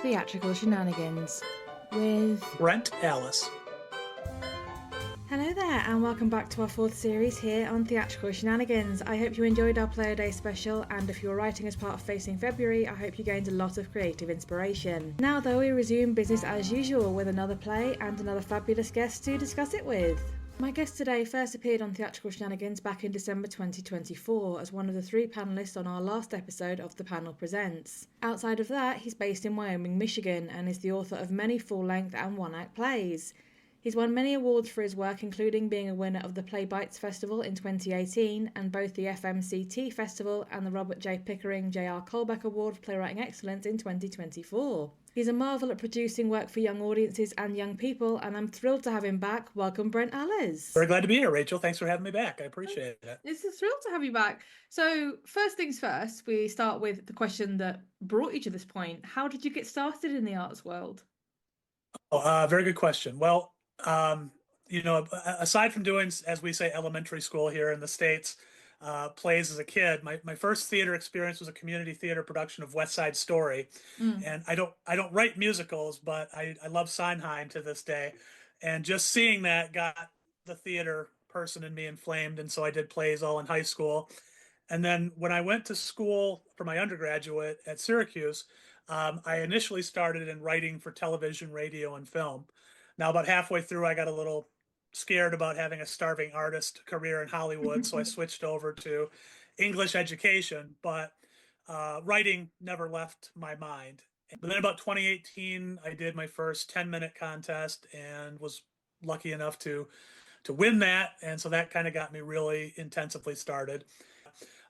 Theatrical Shenanigans with Brent Alles. Hello there, and welcome back to our fourth series here on Theatrical Shenanigans. I hope you enjoyed our Player Day special, and if you're writing as part of Facing February, I hope you gained a lot of creative inspiration. Now though, we resume business as usual with another play and another fabulous guest to discuss it with. My guest today first appeared on Theatrical Shenanigans back in December 2024 as one of the three panellists on our last episode of The Panel Presents. Outside of that, he's based in Wyoming, Michigan, and is the author of many full-length and one-act plays. He's won many awards for his work, including being a winner of the Play Bites Festival in 2018 and both the FMCT Festival and the Robert J. Pickering J.R. Colbeck Award for Playwriting Excellence in 2024. He's a marvel at producing work for young audiences and young people, and I'm thrilled to have him back. Welcome, Brent Alles. Very glad to be here, Rachel. Thanks for having me back. I appreciate it. It's a thrill to have you back. So, first things first, we start with the question that brought you to this point. How did you get started in the arts world? Very good question. Well, aside from doing, as we say, elementary school here in the States, plays as a kid, my first theater experience was a community theater production of West Side Story. And I don't write musicals, but I love Sondheim to this day. And just seeing that got the theater person in me inflamed. And so I did plays all in high school. And then when I went to school for my undergraduate at Syracuse, I initially started in writing for television, radio, and film. Now, about halfway through, I got a little scared about having a starving artist career in Hollywood, so I switched over to English education, but writing never left my mind. But then about 2018, I did my first 10-minute contest and was lucky enough to win that, and so that kind of got me really intensively started.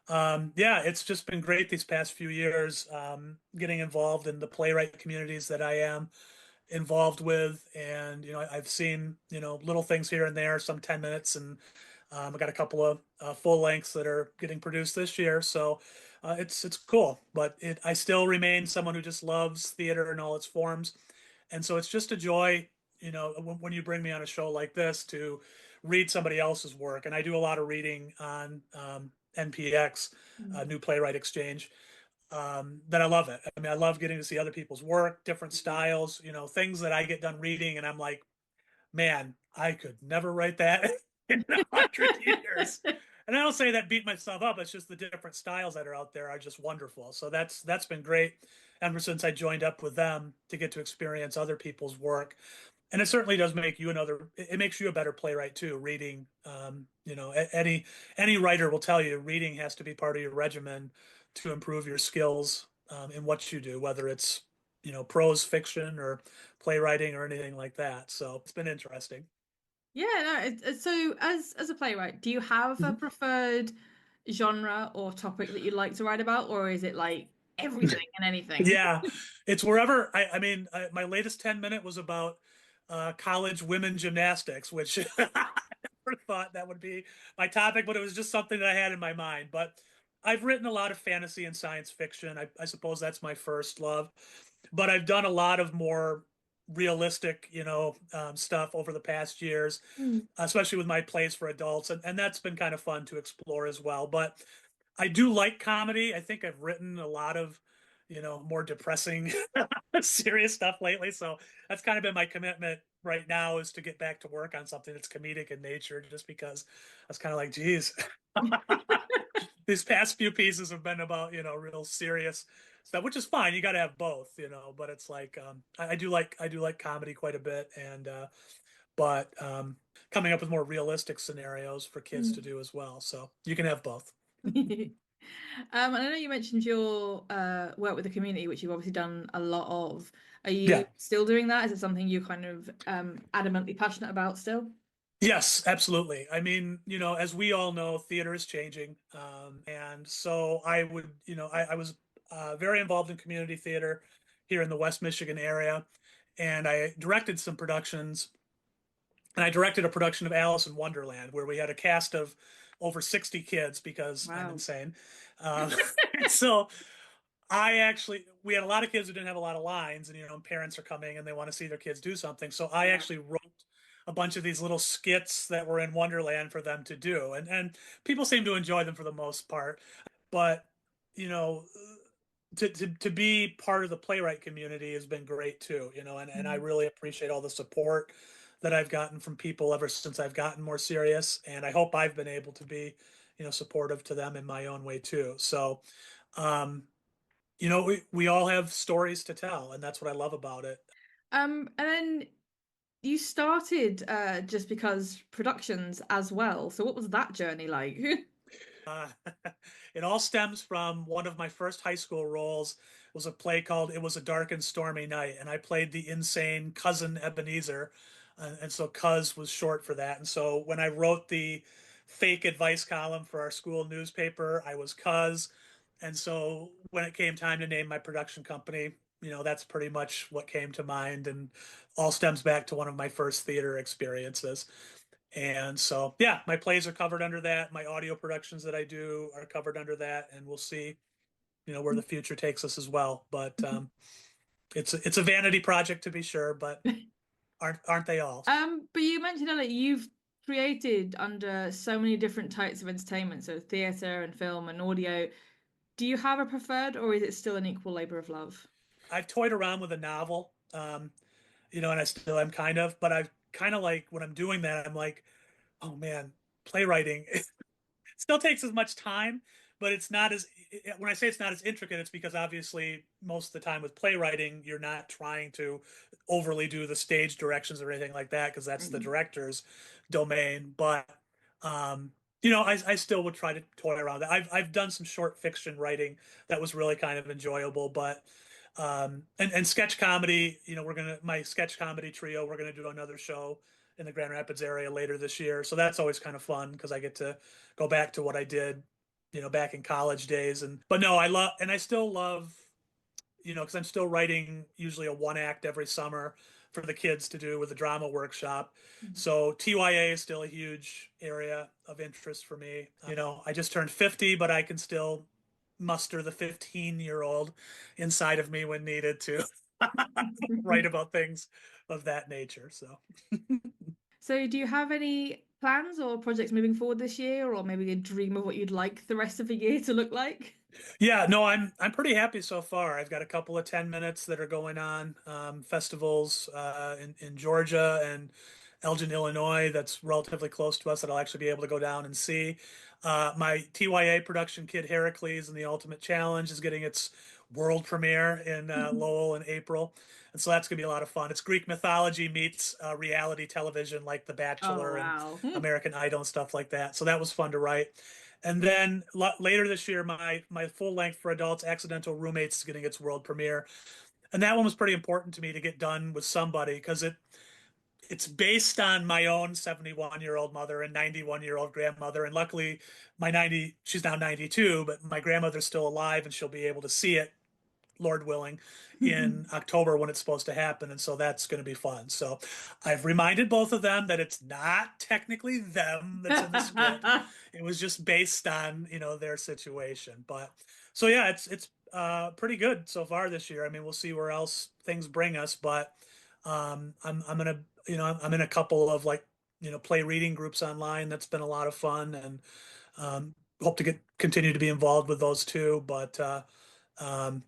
It's just been great these past few years, getting involved in the playwright communities that I am involved with, and I've seen little things here and there, some 10 minutes, and I got a couple of full lengths that are getting produced this year, so it's cool. But I still remain someone who just loves theater in all its forms, and so it's just a joy, when you bring me on a show like this to read somebody else's work. And I do a lot of reading on NPX, New Playwright Exchange. That I love it. I mean, I love getting to see other people's work, different styles, things that I get done reading and I'm like, man, I could never write that in 100 years. And I don't say that beat myself up. It's just the different styles that are out there are just wonderful. So that's been great ever since I joined up with them to get to experience other people's work. And it certainly does make you it makes you a better playwright too. Reading, any writer will tell you reading has to be part of your regimen to improve your skills in what you do, whether it's prose fiction or playwriting or anything like that. So it's been interesting. Yeah, no. So, as a playwright, do you have a preferred genre or topic that you like to write about, or is it like everything and anything? Yeah, it's wherever. My latest 10-minute was about college women gymnastics, which I never thought that would be my topic, but it was just something that I had in my mind. But I've written a lot of fantasy and science fiction. I suppose that's my first love, but I've done a lot of more realistic, stuff over the past years, especially with my plays for adults, and that's been kind of fun to explore as well. But I do like comedy. I think I've written a lot of, more depressing, serious stuff lately. So that's kind of been my commitment right now, is to get back to work on something that's comedic in nature, just because I was kind of like, geez, these past few pieces have been about, real serious stuff, which is fine. You got to have both, but it's like, I do like comedy quite a bit. And, but coming up with more realistic scenarios for kids to do as well. So you can have both. And I know you mentioned your work with the community, which you've obviously done a lot of. Are you Yeah. still doing that? Is it something you're kind of adamantly passionate about still? Yes, absolutely. I mean, as we all know, theater is changing. And so I was very involved in community theater here in the West Michigan area. And I directed some productions. And I directed a production of Alice in Wonderland, where we had a cast of over 60 kids, because I'm Wow. insane. So we had a lot of kids who didn't have a lot of lines, and parents are coming and they want to see their kids do something. So I actually wrote a bunch of these little skits that were in Wonderland for them to do, and people seem to enjoy them for the most part. But you know, to be part of the playwright community has been great too, and I Mm. really appreciate all the support that I've gotten from people ever since I've gotten more serious. And I hope I've been able to be, supportive to them in my own way too. So, um, we all have stories to tell, and that's what I love about it. And then you started just because productions as well. So what was that journey like? Uh, it all stems from one of my first high school roles. It was a play called "It Was a Dark and Stormy Night," and I played the insane cousin Ebenezer, and so Cuz was short for that. And so when I wrote the fake advice column for our school newspaper, I was Cuz. And so when it came time to name my production company, that's pretty much what came to mind, and all stems back to one of my first theater experiences. And so, yeah, my plays are covered under that. My audio productions that I do are covered under that, and we'll see, where the future takes us as well. But it's a vanity project to be sure, but aren't they all? But you mentioned that you've created under so many different types of entertainment, so theatre and film and audio. Do you have a preferred, or is it still an equal labor of love? I've toyed around with a novel, and I still am kind of, but I've kind of like when I'm doing that, I'm like, oh man, playwriting still takes as much time, but it's not as when I say it's not as intricate, it's because obviously most of the time with playwriting, you're not trying to overly do the stage directions or anything like that because that's the Mhm. director's domain. But I still would try to toy around that. I've done some short fiction writing that was really kind of enjoyable, but and sketch comedy, my sketch comedy trio, we're gonna do another show in the Grand Rapids area later this year. So that's always kind of fun because I get to go back to what I did, back in college days. And but no, I still love, because I'm still writing usually a one act every summer for the kids to do with a drama workshop. Mhm. So TYA is still a huge area of interest for me. I just turned 50, but I can still muster the 15-year-old inside of me when needed to write about things of that nature. So So, do you have any plans or projects moving forward this year, or maybe a dream of what you'd like the rest of the year to look like? yeah, no, I'm pretty happy so far. I've got a couple of 10 minutes that are going on, festivals in Georgia and Elgin, Illinois, that's relatively close to us that I'll actually be able to go down and see. My TYA production, Kid Heracles and the Ultimate Challenge, is getting its world premiere in Lowell in April. And so that's going to be a lot of fun. It's Greek mythology meets reality television like The Oh, Bachelor and wow. American Idol and stuff like that. So that was fun to write. And then later this year, my full length for adults, Accidental Roommates, is getting its world premiere, and that one was pretty important to me to get done with somebody because it's based on my own 71-year-old mother and 91-year-old grandmother, and luckily she's now 92, but my grandmother's still alive and she'll be able to see it, Lord willing, in October when it's supposed to happen. And so that's going to be fun. So I've reminded both of them that it's not technically them that's in the script. It was just based on, their situation. But so yeah, it's pretty good so far this year. I mean, we'll see where else things bring us, but I'm gonna, I'm in a couple of like, play reading groups online. That's been a lot of fun, and hope to continue to be involved with those too. But um,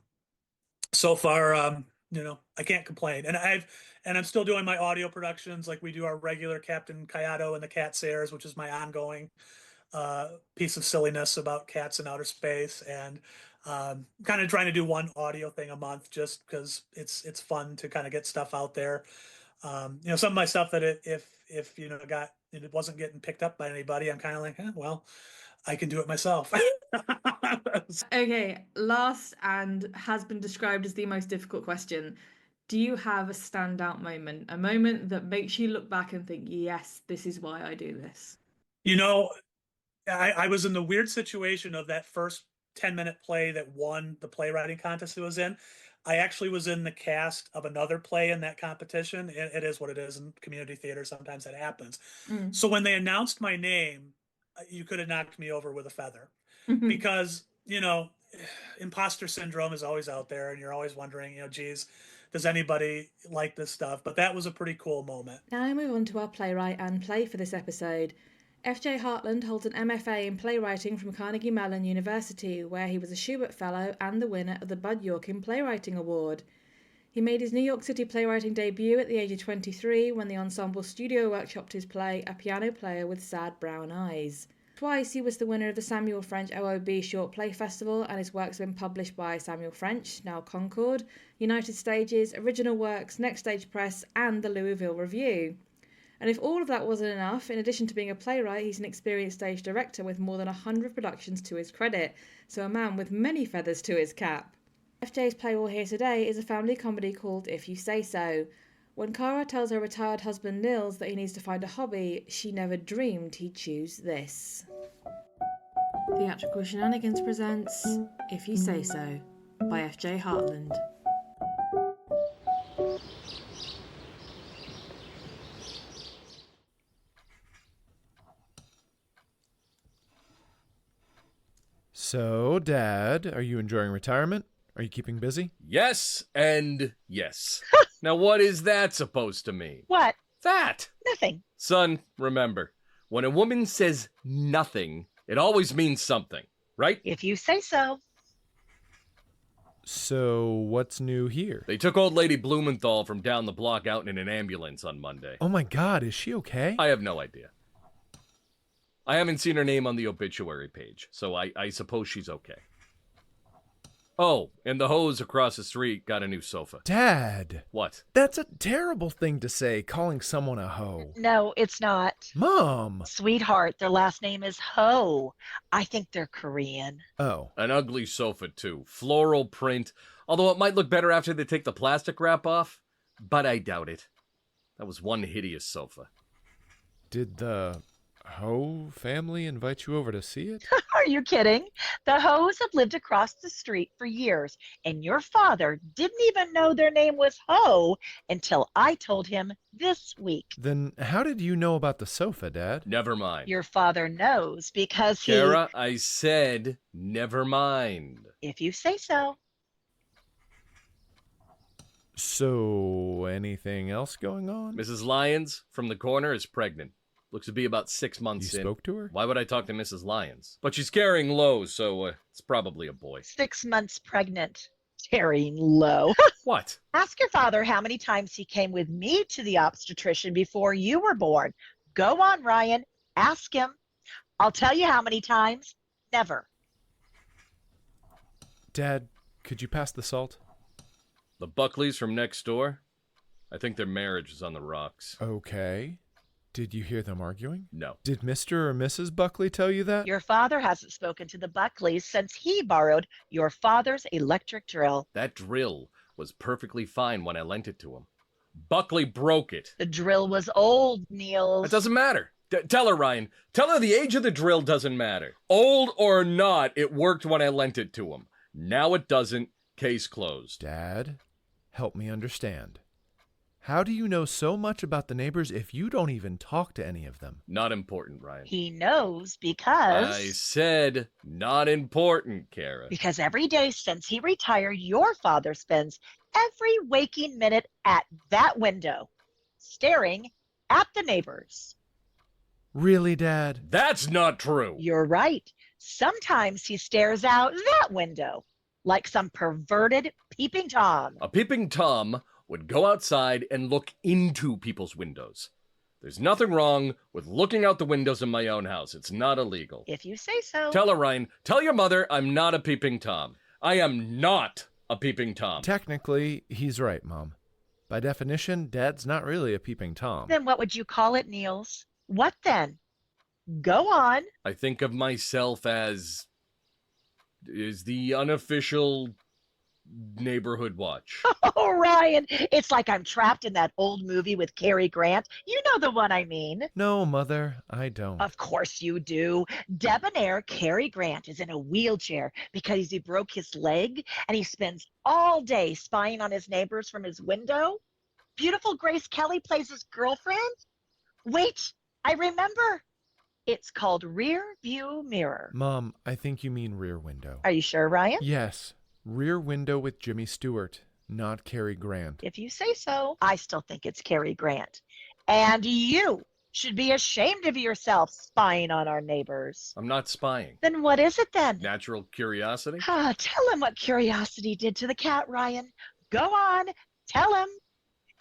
so far, I can't complain. And I'm still doing my audio productions, like we do our regular Captain Kayado and the Cat Sayers, which is my ongoing piece of silliness about cats in outer space, and kind of trying to do one audio thing a month just because it's fun to kind of get stuff out there. Some of my stuff that if it wasn't getting picked up by anybody, I'm kind of like, well, I can do it myself. Okay, last and has been described as the most difficult question. Do you have a standout moment, a moment that makes you look back and think, yes, this is why I do this? you know, I was in the weird situation of that first 10-minute play that won the playwriting contest it was in. I actually was in the cast of another play in that competition. It is what it is in community theater. Sometimes that happens. Mm. So when they announced my name, you could have knocked me over with a feather because, imposter syndrome is always out there and you're always wondering, geez, does anybody like this stuff? But that was a pretty cool moment. Now I move on to our playwright and play for this episode. F.J. Hartland holds an MFA in playwriting from Carnegie Mellon University, where he was a Schubert Fellow and the winner of the Bud Yorkin Playwriting Award. He made his New York City playwriting debut at the age of 23 when the ensemble studio workshopped his play A Piano Player with Sad Brown Eyes. Twice he was the winner of the Samuel French OOB Short Play Festival, and his works have been published by Samuel French, now Concord, United Stages, Original Works, Next Stage Press, and the Louisville Review. And if all of that wasn't enough, in addition to being a playwright, he's an experienced stage director with more than 100 productions to his credit, so a man with many feathers to his cap. FJ's play we'll hear today is a family comedy called If You Say So. When Cara tells her retired husband Nils that he needs to find a hobby, she never dreamed he'd choose this. Theatrical Shenanigans presents If You Say So by F.J. Hartland. So, Dad, are you enjoying retirement? Are you keeping busy? Yes and yes. Now, what is that supposed to mean? What? That. Nothing. Son, remember, when a woman says nothing, it always means something, right? If you say so. So, what's new here? They took old lady Blumenthal from down the block out in an ambulance on Monday. Oh my God, is she okay? I have no idea. I haven't seen her name on the obituary page, so I suppose she's okay. Oh, and the hose across the street got a new sofa. Dad! What? That's a terrible thing to say, calling someone a hoe. No, it's not. Mom! Sweetheart, their last name is Ho. I think they're Korean. Oh. An ugly sofa, too. Floral print. Although it might look better after they take the plastic wrap off. But I doubt it. That was one hideous sofa. Did the Ho family invite you over to see it? Are you kidding? The Hoes have lived across the street for years, and your father didn't even know their name was Ho until I told him this week. Then how did you know about the sofa, Dad? Never mind. Your father knows because he... Cara, I said never mind. If you say so. So, anything else going on? Mrs. Lyons from the corner is pregnant. Looks to be about 6 months You in. spoke to her? Why would I talk to Mrs. Lyons? But she's carrying low, so it's probably a boy. 6 months pregnant. Carrying low. What? Ask your father how many times he came with me to the obstetrician before you were born. Go on, Ryan. Ask him. I'll tell you how many times. Never. Dad, could you pass the salt? The Buckleys from next door? I think their marriage is on the rocks. Okay. Did you hear them arguing? No. Did Mr. or Mrs. Buckley tell you that? Your father hasn't spoken to the Buckleys since he borrowed your father's electric drill. That drill was perfectly fine when I lent it to him. Buckley broke it. The drill was old, Nils. It doesn't matter. Tell her, Ryan. Tell her the age of the drill doesn't matter. Old or not, it worked when I lent it to him. Now it doesn't. Case closed. Dad, help me understand. How do you know so much about the neighbors if you don't even talk to any of them? Not important, Ryan. He knows because... I said not important, Cara. Because every day since he retired, your father spends every waking minute at that window, staring at the neighbors. Really, Dad? That's not true. You're right. Sometimes he stares out that window, like some perverted peeping Tom. A peeping Tom would go outside and look into people's windows. There's nothing wrong with looking out the windows in my own house. It's not illegal. If you say so. Tell her, Ryan. Tell your mother I'm not a peeping Tom. I am not a peeping Tom. Technically, he's right, Mom. By definition, Dad's not really a peeping Tom. Then what would you call it, Nils? What then? Go on. I think of myself as is the unofficial neighborhood watch. Oh, Ryan, it's like I'm trapped in that old movie with Cary Grant. You know the one I mean. No, Mother, I don't. Of course you do. Debonair Cary Grant is in a wheelchair because he broke his leg, and he spends all day spying on his neighbors from his window. Beautiful Grace Kelly plays his girlfriend. Wait, I remember. It's called Rear View Mirror. Mom, I think you mean Rear Window. Are you sure, Ryan? Yes. Rear Window with Jimmy Stewart, not Cary Grant. If you say so. I still think it's Cary Grant. And you should be ashamed of yourself spying on our neighbors. I'm not spying. Then what is it then? Natural curiosity? Tell him what curiosity did to the cat, Ryan. Go on, tell him.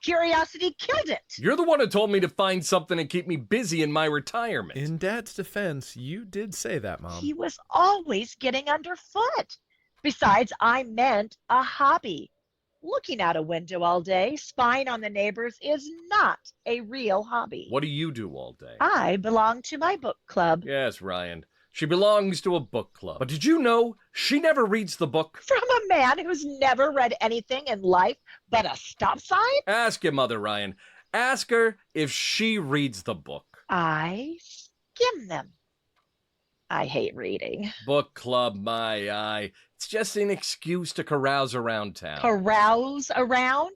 Curiosity killed it. You're the one who told me to find something to keep me busy in my retirement. In Dad's defense, you did say that, Mom. He was always getting underfoot. Besides, I meant a hobby. Looking out a window all day, spying on the neighbors is not a real hobby. What do you do all day? I belong to my book club. Yes, Ryan. She belongs to a book club. But did you know she never reads the book? From a man who's never read anything in life but a stop sign? Ask your mother, Ryan. Ask her if she reads the book. I skim them. I hate reading. Book club, my eye. It's just an excuse to carouse around town. Carouse around?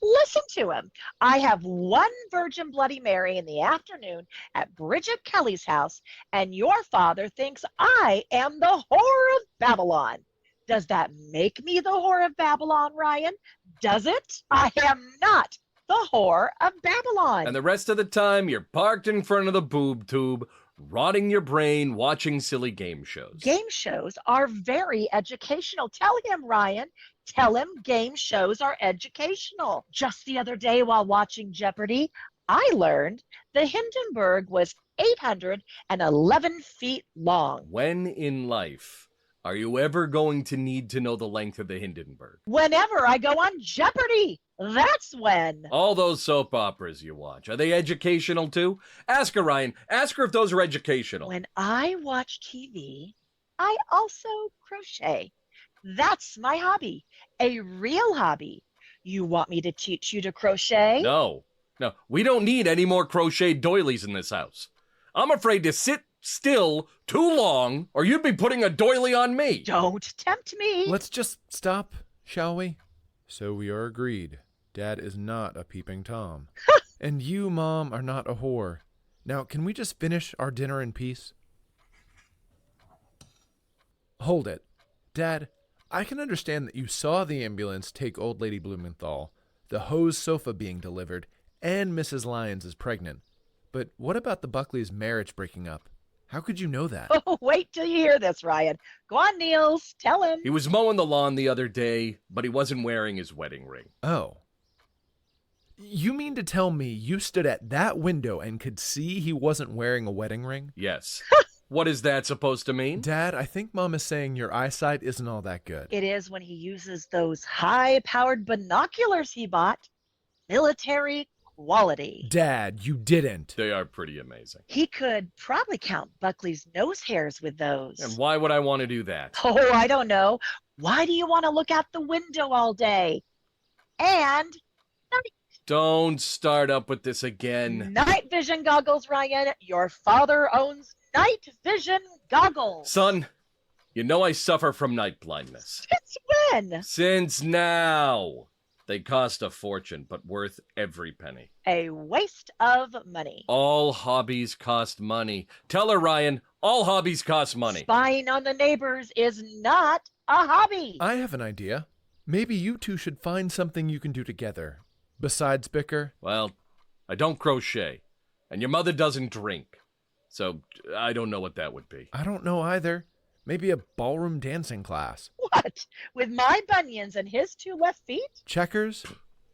Listen to him. I have one Virgin Bloody Mary in the afternoon at Bridget Kelly's house, and your father thinks I am the whore of Babylon. Does that make me the whore of Babylon, Ryan? Does it? I am not the whore of Babylon. And the rest of the time, you're parked in front of the boob tube, rotting your brain, watching silly game shows. Game shows are very educational. Tell him, Ryan. Tell him game shows are educational. Just the other day while watching Jeopardy, I learned the Hindenburg was 811 feet long. When in life are you ever going to need to know the length of the Hindenburg? Whenever I go on Jeopardy, that's when. All those soap operas you watch, are they educational too? Ask her, Ryan. Ask her if those are educational. When I watch TV, I also crochet. That's my hobby, a real hobby. You want me to teach you to crochet? No, we don't need any more crochet doilies in this house. I'm afraid to sit still too long, or you'd be putting a doily on me. Don't tempt me. Let's just stop, shall we? So we are agreed. Dad is not a peeping Tom. And you, Mom, are not a whore. Now, can we just finish our dinner in peace? Hold it. Dad, I can understand that you saw the ambulance take old Lady Blumenthal, the hose sofa being delivered, and Mrs. Lyons is pregnant. But what about the Buckleys' marriage breaking up? How could you know that? Oh, wait till you hear this, Ryan. Go on, Nils. Tell him. He was mowing the lawn the other day, but he wasn't wearing his wedding ring. Oh. You mean to tell me you stood at that window and could see he wasn't wearing a wedding ring? Yes. What is that supposed to mean? Dad, I think Mom is saying your eyesight isn't all that good. It is when he uses those high-powered binoculars he bought. Military quality. Dad, you didn't. They are pretty amazing. He could probably count Buckley's nose hairs with those. And why would I want to do that? Oh, I don't know. Why do you want to look out the window all day? And Don't start up with this again. night vision goggles, Ryan. Your father owns night vision goggles. Son, you know I suffer from night blindness. Since when? Since now. They cost a fortune, but worth every penny. A waste of money. All hobbies cost money. Tell her, Ryan, all hobbies cost money. Spying on the neighbors is not a hobby. I have an idea. Maybe you two should find something you can do together. Besides bicker. Well, I don't crochet, and your mother doesn't drink. So I don't know what that would be. I don't know either. Maybe a ballroom dancing class. What? With my bunions and his two left feet? Checkers.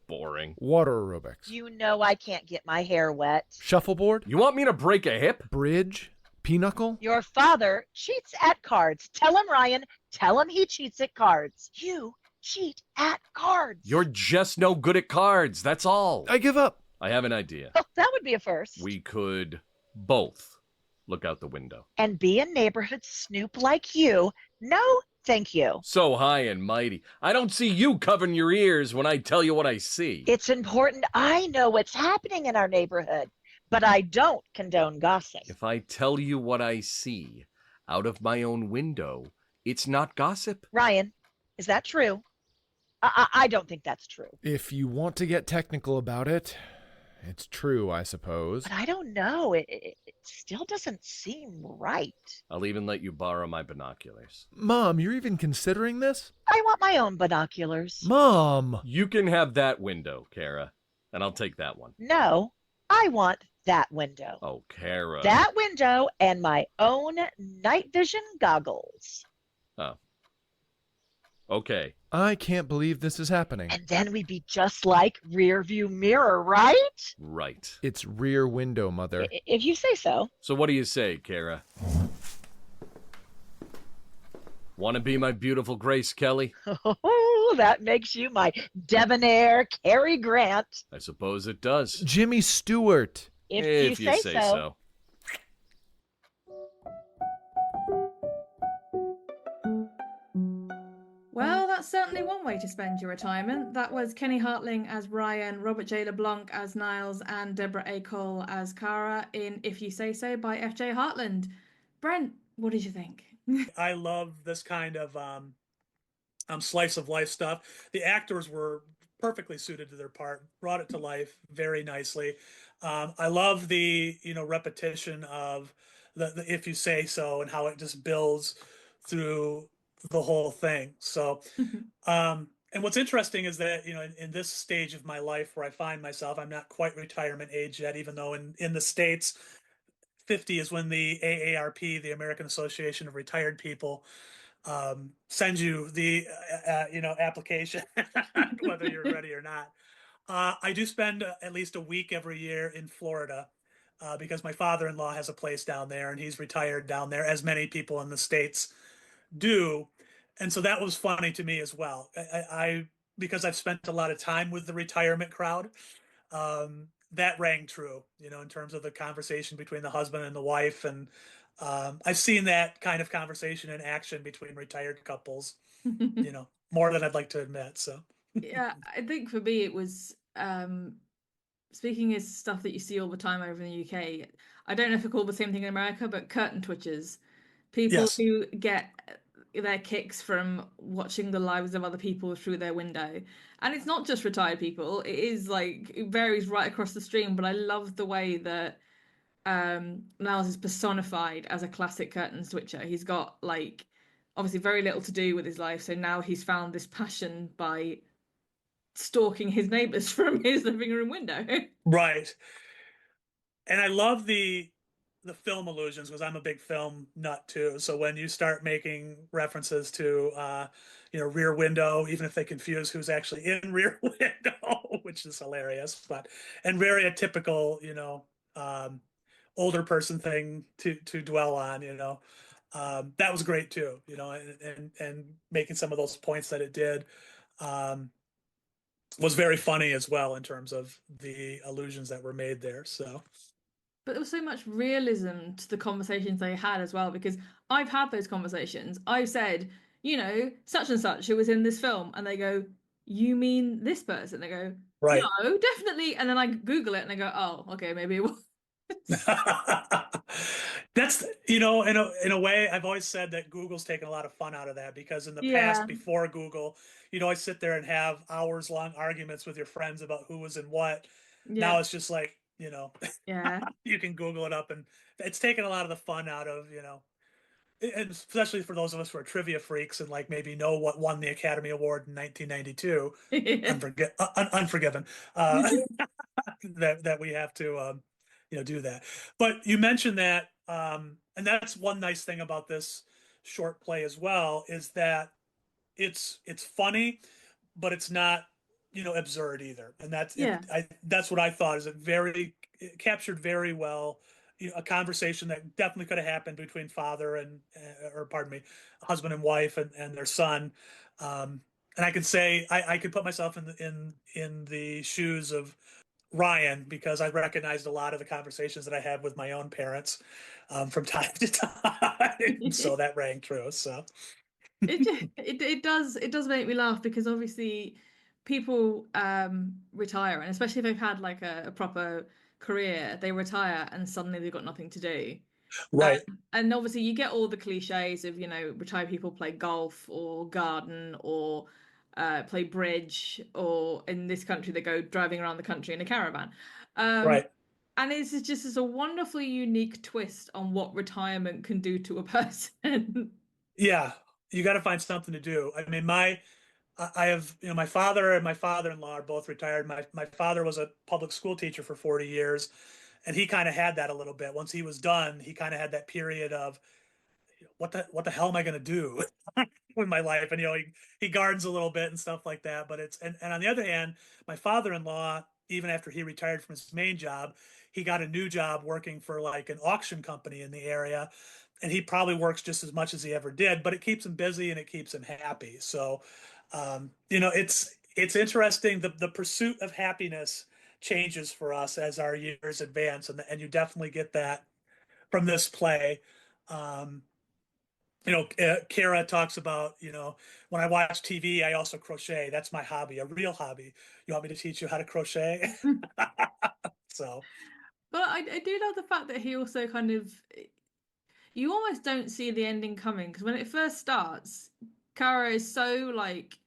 Boring. Water aerobics. You know I can't get my hair wet. Shuffleboard. You want me to break a hip? Bridge. Pinochle. Your father cheats at cards. Tell him, Ryan. Tell him he cheats at cards. You cheat at cards. You're just no good at cards, that's all. I give up. I have an idea. Oh, that would be a first. We could both look out the window. And be a neighborhood snoop like you. No, thank you. So high and mighty. I don't see you covering your ears when I tell you what I see. It's important I know what's happening in our neighborhood, but I don't condone gossip. If I tell you what I see out of my own window, it's not gossip. Ryan, is that true? I don't think that's true. If you want to get technical about it, it's true, I suppose. But I don't know. It still doesn't seem right. I'll even let you borrow my binoculars. Mom, you're even considering this? I want my own binoculars. Mom! You can have that window, Cara, and I'll take that one. No, I want that window. Oh, Cara. That window and my own night vision goggles. Oh. Okay. I can't believe this is happening. And then we'd be just like Rear View Mirror, right? Right. It's Rear Window, Mother. If you say so. So what do you say, Cara? Want to be my beautiful Grace Kelly? Oh, that makes you my debonair Cary Grant. I suppose it does. Jimmy Stewart. If you say so. Well, that's certainly one way to spend your retirement. That was Kenny Hertling as Ryan, Robert J. LeBlanc as Nils, and Deborah A. Cole as Cara in If You Say So by F.J. Hartland. Brent, what did you think? I love this kind of slice of life stuff. The actors were perfectly suited to their part, brought it to life very nicely. I love the repetition of the If You Say So and how it just builds through the whole thing. So, and what's interesting is that, in this stage of my life where I find myself, I'm not quite retirement age yet, even though in the States, 50 is when the AARP, the American Association of Retired People, sends you the, application, whether you're ready or not. I do spend at least a week every year in Florida. Because my father-in-law has a place down there and he's retired down there, as many people in the States do. And so that was funny to me as well. I because I've spent a lot of time with the retirement crowd, that rang true, in terms of the conversation between the husband and the wife. And I've seen that kind of conversation in action between retired couples, more than I'd like to admit. So Yeah, I think for me it was speaking is stuff that you see all the time over in the UK. I don't know if it's called the same thing in America, but curtain twitchers. People yes, who get their kicks from watching the lives of other people through their window. And it's not just retired people. It is like it varies right across the stream, but I love the way that Niles is personified as a classic curtain switcher. He's got like obviously very little to do with his life, so now he's found this passion by stalking his neighbors from his living room window. right. And I love the film illusions because I'm a big film nut too. So when you start making references to Rear Window, even if they confuse who's actually in Rear Window, which is hilarious, and very a typical older person thing to dwell on. That was great too. And making some of those points that it did. Was very funny as well in terms of the allusions that were made there. So. But there was so much realism to the conversations they had as well, because I've had those conversations. I've said, such and such who was in this film, and they go, you mean this person? They go, right. No, definitely. And then I Google it and I go, oh, okay, maybe it was. That's in a way I've always said that Google's taken a lot of fun out of that, because in the past before Google, I sit there and have hours long arguments with your friends about who was in what. Now it's just like, Yeah. you can Google it up, and it's taken a lot of the fun out of, and especially for those of us who are trivia freaks and like maybe know what won the Academy Award in 1992, Unforgiven, that we have to, do that. But you mentioned that, and that's one nice thing about this short play as well, is that it's funny, but it's not, absurd either. And that's what I thought, is it captured very well, a conversation that definitely could have happened between father and, or pardon me, husband and wife and their son. And I could say, I could put myself in the shoes of Ryan, because I recognized a lot of the conversations that I had with my own parents, from time to time. So that rang true. So it does make me laugh, because obviously people retire, and especially if they've had like a proper career, they retire and suddenly they've got nothing to do. right. And obviously you get all the cliches of, retired people play golf or garden or play bridge, or in this country they go driving around the country in a caravan. Right. And it's just a wonderfully unique twist on what retirement can do to a person. Yeah, you got to find something to do. I mean, I have, my father and my father-in-law are both retired. My father was a public school teacher for 40 years, and he kind of had that a little bit. Once he was done, he kind of had that period of what the hell am I going to do with my life? And he gardens a little bit and stuff like that. But and on the other hand, my father-in-law, even after he retired from his main job, he got a new job working for like an auction company in the area, and he probably works just as much as he ever did, but it keeps him busy and it keeps him happy. So it's interesting. The pursuit of happiness changes for us as our years advance, and you definitely get that from this play. Um, Cara talks about, when I watch TV, I also crochet. That's my hobby, a real hobby. You want me to teach you how to crochet? So, But I do love the fact that he also kind of, you almost don't see the ending coming, because when it first starts, Cara is so like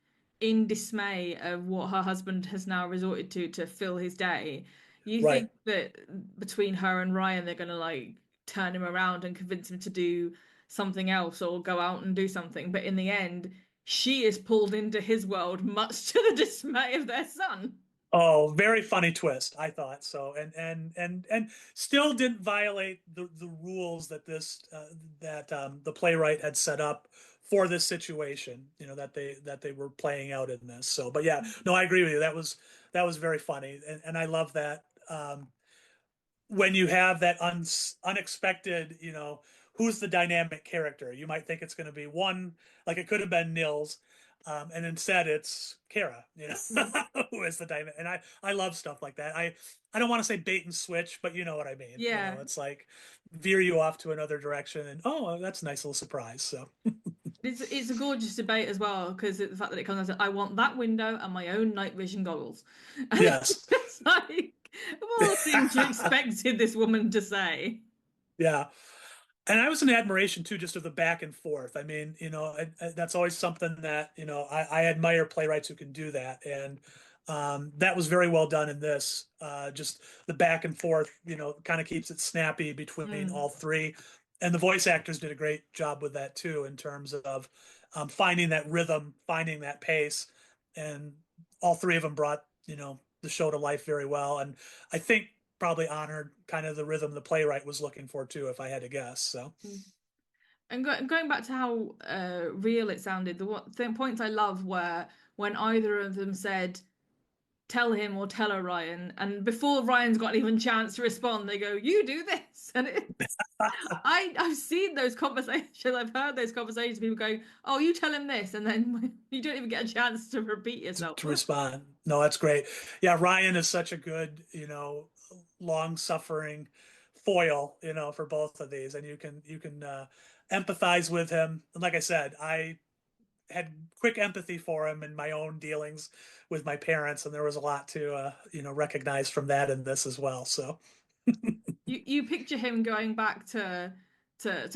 in dismay of what her husband has now resorted to fill his day. You right. think that between her and Ryan, they're gonna like turn him around and convince him to do something else or go out and do something. But in the end, she is pulled into his world, much to the dismay of their son. Oh, very funny twist, I thought so, and still didn't violate the rules that the playwright had set up for this situation, that they were playing out in this. So, but yeah, no, I agree with you. That was very funny, and I love that. When you have that unexpected, who's the dynamic character? You might think it's going to be one, like it could have been Nils, and instead it's Cara, who is the dynamic. And I love stuff like that. I don't want to say bait and switch, but you know what I mean. Yeah. It's like veer you off to another direction, and oh, that's a nice little surprise. So It's a gorgeous debate as well, because the fact that it comes out, I want that window and my own night vision goggles. And yes, it's like, of all things you expected this woman to say. yeah. And I was in admiration too, just of the back and forth. I mean, that's always something that I admire playwrights who can do that, and that was very well done in this. Just the back and forth, kind of keeps it snappy between all three, and the voice actors did a great job with that too, in terms of finding that rhythm, finding that pace, and all three of them brought the show to life very well. And I think probably honored kind of the rhythm the playwright was looking for too, if I had to guess. So, and going back to how real it sounded, the points I love were when either of them said, "Tell him" or "Tell her, Ryan," and before Ryan's got even chance to respond, they go, "You do this," and I've seen those conversations. I've heard those conversations. People going, "Oh, you tell him this," and then you don't even get a chance to repeat yourself. to respond. No, that's great. Yeah, Ryan is such a good, long-suffering foil, for both of these, and you can empathize with him. And like I said, I had quick empathy for him in my own dealings with my parents, and there was a lot to recognize from that in this as well. So you picture him going back to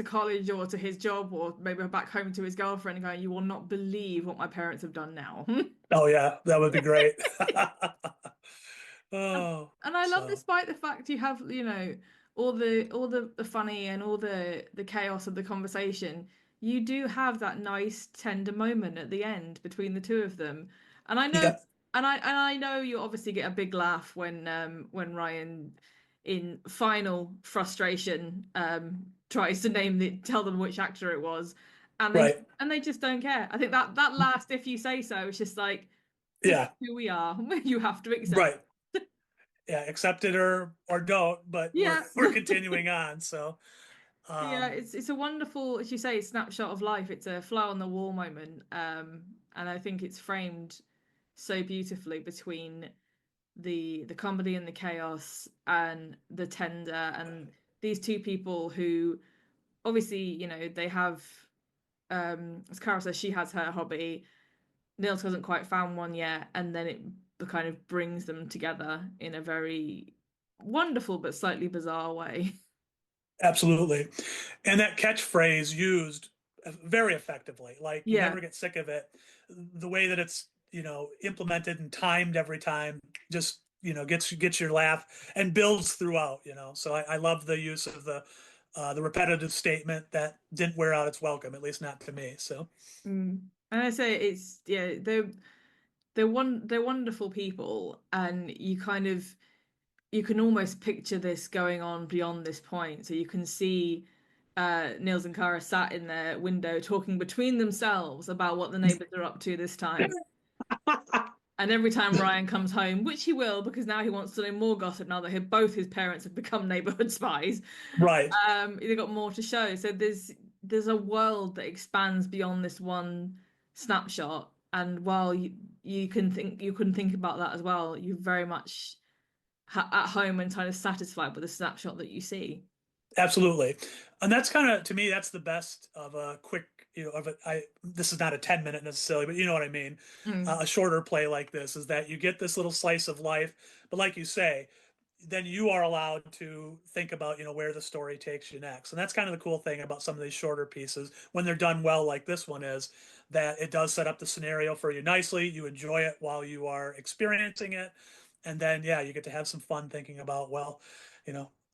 college or to his job or maybe back home to his girlfriend and going, "You will not believe what my parents have done now." oh yeah, that would be great. Oh, And I love, so despite the fact you have, all the funny and all the chaos of the conversation, you do have that nice tender moment at the end between the two of them. And I know yeah, I know you obviously get a big laugh when Ryan, in final frustration, tries to tell them which actor it was, and right, they just don't care. I think that last "if you say so" is just like, this is yeah, who we are. You have to accept. right. Yeah, accept it or don't, but we're Yeah. we're continuing on. So Yeah, um it's a wonderful, as you say, snapshot of life. It's a fly on the wall moment, and I think it's framed so beautifully between the comedy and the chaos and the tender, and these two people who obviously, they have, as Cara says, she has her hobby. Nils hasn't quite found one yet, and then it kind of brings them together in a very wonderful but slightly bizarre way. absolutely. And that catchphrase used very effectively. Like you Yeah. never get sick of it. The way that it's, implemented and timed every time just, gets your laugh and builds throughout. So I love the use of the repetitive statement that didn't wear out its welcome, at least not to me. So Mm. And I say it's they're wonderful people, and you can almost picture this going on beyond this point. So you can see Nils and Cara sat in their window talking between themselves about what the neighbors are up to this time. And every time Ryan comes home, which he will, because now he wants to know more gossip now that both his parents have become neighborhood spies. Right. They've got more to show. So there's a world that expands beyond this one snapshot. And while you can think about that as well, you're very much at home and kind of satisfied with the snapshot that you see. Absolutely. And that's kind of, to me, that's the best of a quick, this is not a 10-minute necessarily, but you know what I mean? A shorter play like this is that you get this little slice of life, but like you say, then you are allowed to think about, where the story takes you next. And that's kind of the cool thing about some of these shorter pieces when they're done well, like this one is, that it does set up the scenario for you nicely. You enjoy it while you are experiencing it. And then, yeah, you get to have some fun thinking about, well,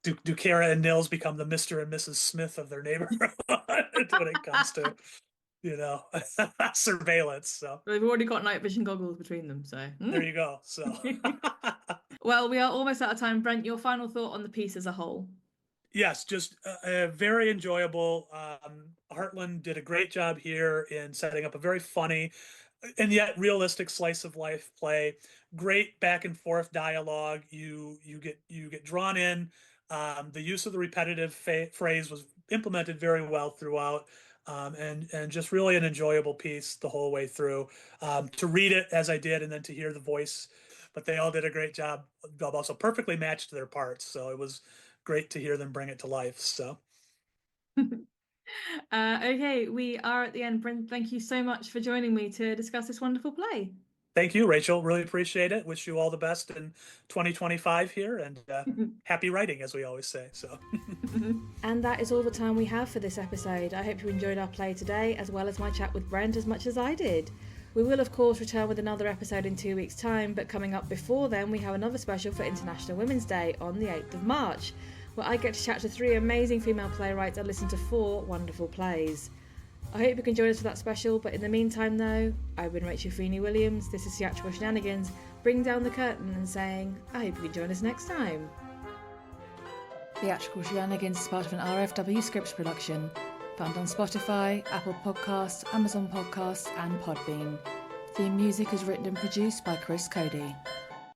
do Cara and Nils become the Mr. and Mrs. Smith of their neighborhood when it comes to, surveillance? So they've already got night vision goggles between them, so there you go. So well, we are almost out of time. Brent, your final thought on the piece as a whole? Yes, just very enjoyable. Hertling did a great job here in setting up a very funny and yet realistic slice of life play. Great back and forth dialogue. You get drawn in. The use of the repetitive phrase was implemented very well throughout, and just really an enjoyable piece the whole way through. To read it as I did, and then to hear the voice, but they all did a great job. Also perfectly matched their parts, so it was great to hear them bring it to life. So. Okay, we are at the end. Brent, thank you so much for joining me to discuss this wonderful play. Thank you, Rachel. Really appreciate it. Wish you all the best in 2025 here, and happy writing, as we always say. So. And that is all the time we have for this episode. I hope you enjoyed our play today, as well as my chat with Brent as much as I did. We will, of course, return with another episode in 2 weeks' time, but coming up before then, we have another special for International Women's Day on the 8th of March, where I get to chat to 3 amazing female playwrights and listen to 4 wonderful plays. I hope you can join us for that special, but in the meantime though, I've been Rachel Feeney-Williams, this is Theatrical Shenanigans, bringing down the curtain and saying, I hope you can join us next time. Theatrical Shenanigans is part of an RFW Scripts production, found on Spotify, Apple Podcasts, Amazon Podcasts and Podbean. Theme music is written and produced by Chris Cody.